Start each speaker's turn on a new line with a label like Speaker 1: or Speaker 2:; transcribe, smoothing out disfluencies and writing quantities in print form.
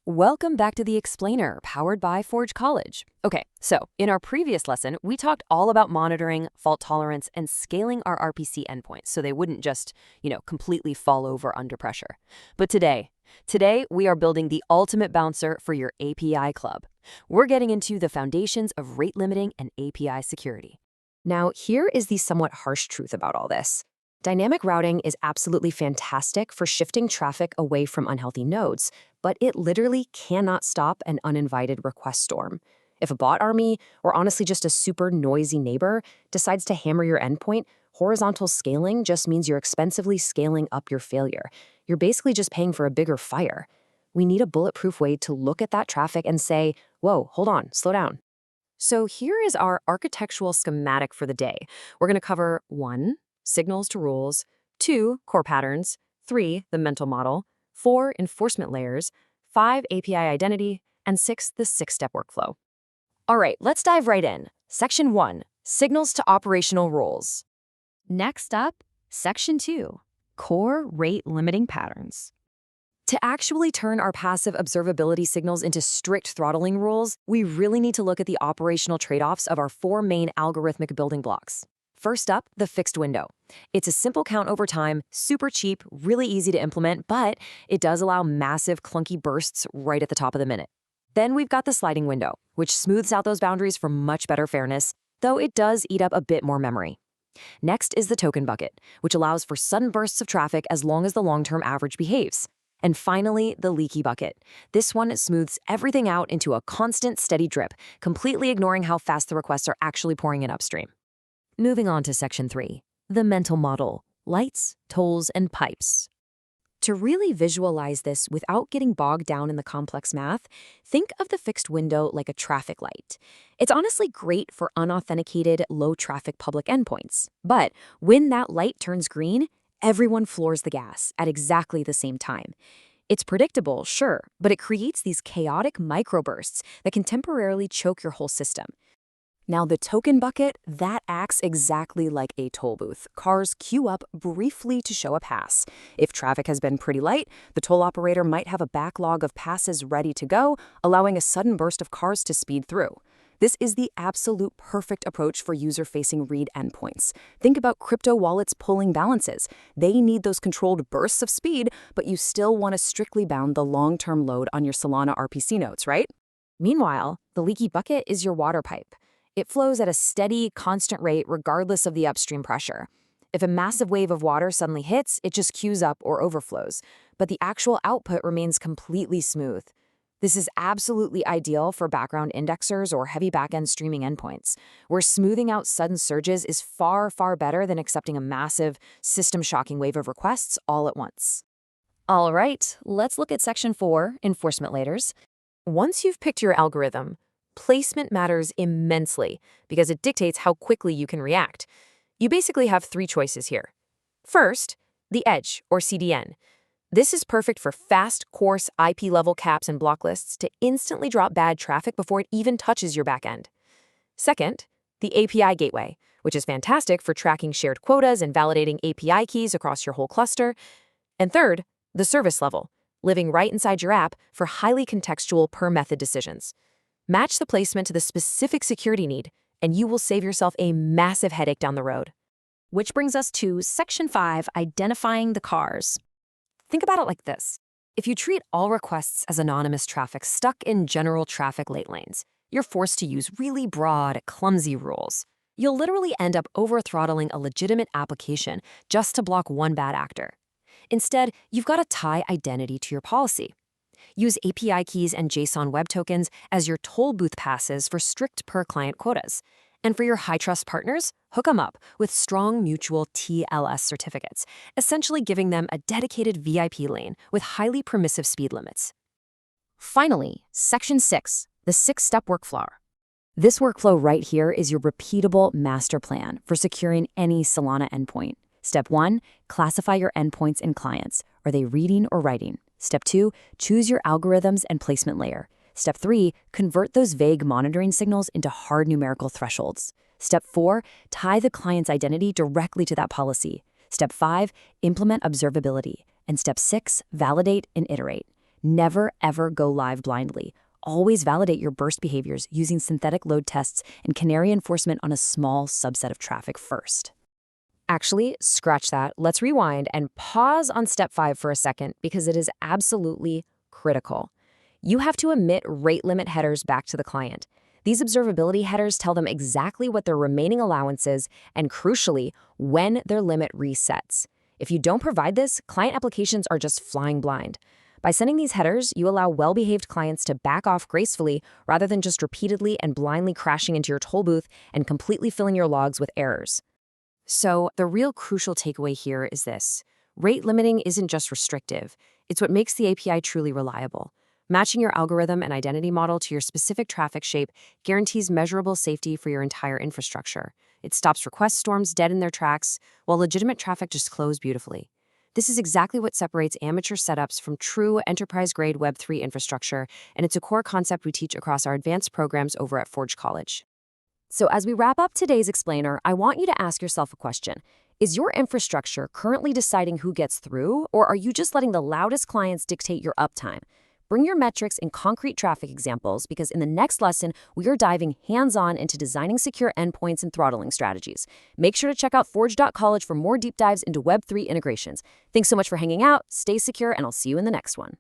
Speaker 1: Welcome back to The Explainer, powered by Forge College. Okay, so in our previous lesson, we talked all about monitoring, fault tolerance, and scaling our RPC endpoints so they wouldn't just, completely fall over under pressure. But today we are building the ultimate bouncer for your API club. We're getting into the foundations of rate limiting and API security. Now, here is the somewhat harsh truth about all this. Dynamic routing is absolutely fantastic for shifting traffic away from unhealthy nodes, but it literally cannot stop an uninvited request storm. If a bot army, or honestly just a super noisy neighbor, decides to hammer your endpoint, horizontal scaling just means you're expensively scaling up your failure. You're basically just paying for a bigger fire. We need a bulletproof way to look at that traffic and say, whoa, hold on, slow down. So here is our architectural schematic for the day. We're going to cover 1. Signals to rules, 2. Core patterns, 3. The mental model, 4. Enforcement layers, 5. API identity, and 6. The 6-step workflow. All right, let's dive right in. Section 1. Signals to operational rules. Next up, Section 2. Core rate limiting patterns. To actually turn our passive observability signals into strict throttling rules, we really need to look at the operational trade-offs of our 4 main algorithmic building blocks. First up, the fixed window. It's a simple count over time, super cheap, really easy to implement, but it does allow massive clunky bursts right at the top of the minute. Then we've got the sliding window, which smooths out those boundaries for much better fairness, though it does eat up a bit more memory. Next is the token bucket, which allows for sudden bursts of traffic as long as the long-term average behaves. And finally, the leaky bucket. This one smooths everything out into a constant, steady drip, completely ignoring how fast the requests are actually pouring in upstream. Moving on to Section 3, the mental model, lights, tolls, and pipes. To really visualize this without getting bogged down in the complex math, think of the fixed window like a traffic light. It's honestly great for unauthenticated, low-traffic public endpoints. But when that light turns green, everyone floors the gas at exactly the same time. It's predictable, sure, but it creates these chaotic microbursts that can temporarily choke your whole system. Now, the token bucket, that acts exactly like a toll booth. Cars queue up briefly to show a pass. If traffic has been pretty light, the toll operator might have a backlog of passes ready to go, allowing a sudden burst of cars to speed through. This is the absolute perfect approach for user-facing read endpoints. Think about crypto wallets pulling balances. They need those controlled bursts of speed, but you still want to strictly bound the long-term load on your Solana RPC nodes, right? Meanwhile, the leaky bucket is your water pipe. It flows at a steady, constant rate regardless of the upstream pressure. If a massive wave of water suddenly hits, it just queues up or overflows, but the actual output remains completely smooth. This is absolutely ideal for background indexers or heavy backend streaming endpoints, where smoothing out sudden surges is far, far better than accepting a massive, system-shocking wave of requests all at once. All right, let's look at Section 4, enforcement layers. Once you've picked your algorithm, placement matters immensely because it dictates how quickly you can react. You basically have 3 choices here. First, the edge, or CDN. This is perfect for fast, coarse IP-level caps and block lists to instantly drop bad traffic before it even touches your backend. Second, the API gateway, which is fantastic for tracking shared quotas and validating API keys across your whole cluster. And third, the service level, living right inside your app for highly contextual per-method decisions. Match the placement to the specific security need, and you will save yourself a massive headache down the road. Which brings us to Section 5, identifying the cars. Think about it like this. If you treat all requests as anonymous traffic stuck in general traffic late lanes, you're forced to use really broad, clumsy rules. You'll literally end up over-throttling a legitimate application just to block one bad actor. Instead, you've got to tie identity to your policy. Use API keys and JSON web tokens as your toll booth passes for strict per-client quotas. And for your high-trust partners, hook them up with strong mutual TLS certificates, essentially giving them a dedicated VIP lane with highly permissive speed limits. Finally, Section 6, the 6-step workflow. This workflow right here is your repeatable master plan for securing any Solana endpoint. Step 1, classify your endpoints and clients. Are they reading or writing? Step 2, choose your algorithms and placement layer. Step 3, convert those vague monitoring signals into hard numerical thresholds. Step 4, tie the client's identity directly to that policy. Step 5, implement observability. And Step 6, validate and iterate. Never, ever go live blindly. Always validate your burst behaviors using synthetic load tests and canary enforcement on a small subset of traffic first. Actually, scratch that. Let's rewind and pause on step 5 for a second because it is absolutely critical. You have to emit rate limit headers back to the client. These observability headers tell them exactly what their remaining allowance is and, crucially, when their limit resets. If you don't provide this, client applications are just flying blind. By sending these headers, you allow well-behaved clients to back off gracefully rather than just repeatedly and blindly crashing into your toll booth and completely filling your logs with errors. So, the real crucial takeaway here is this. Rate limiting isn't just restrictive. It's what makes the API truly reliable. Matching your algorithm and identity model to your specific traffic shape guarantees measurable safety for your entire infrastructure. It stops request storms dead in their tracks, while legitimate traffic just flows beautifully. This is exactly what separates amateur setups from true enterprise-grade Web3 infrastructure, and it's a core concept we teach across our advanced programs over at Forge College. So as we wrap up today's explainer, I want you to ask yourself a question. Is your infrastructure currently deciding who gets through, or are you just letting the loudest clients dictate your uptime? Bring your metrics and concrete traffic examples because in the next lesson, we are diving hands-on into designing secure endpoints and throttling strategies. Make sure to check out forge.college for more deep dives into Web3 integrations. Thanks so much for hanging out, stay secure, and I'll see you in the next one.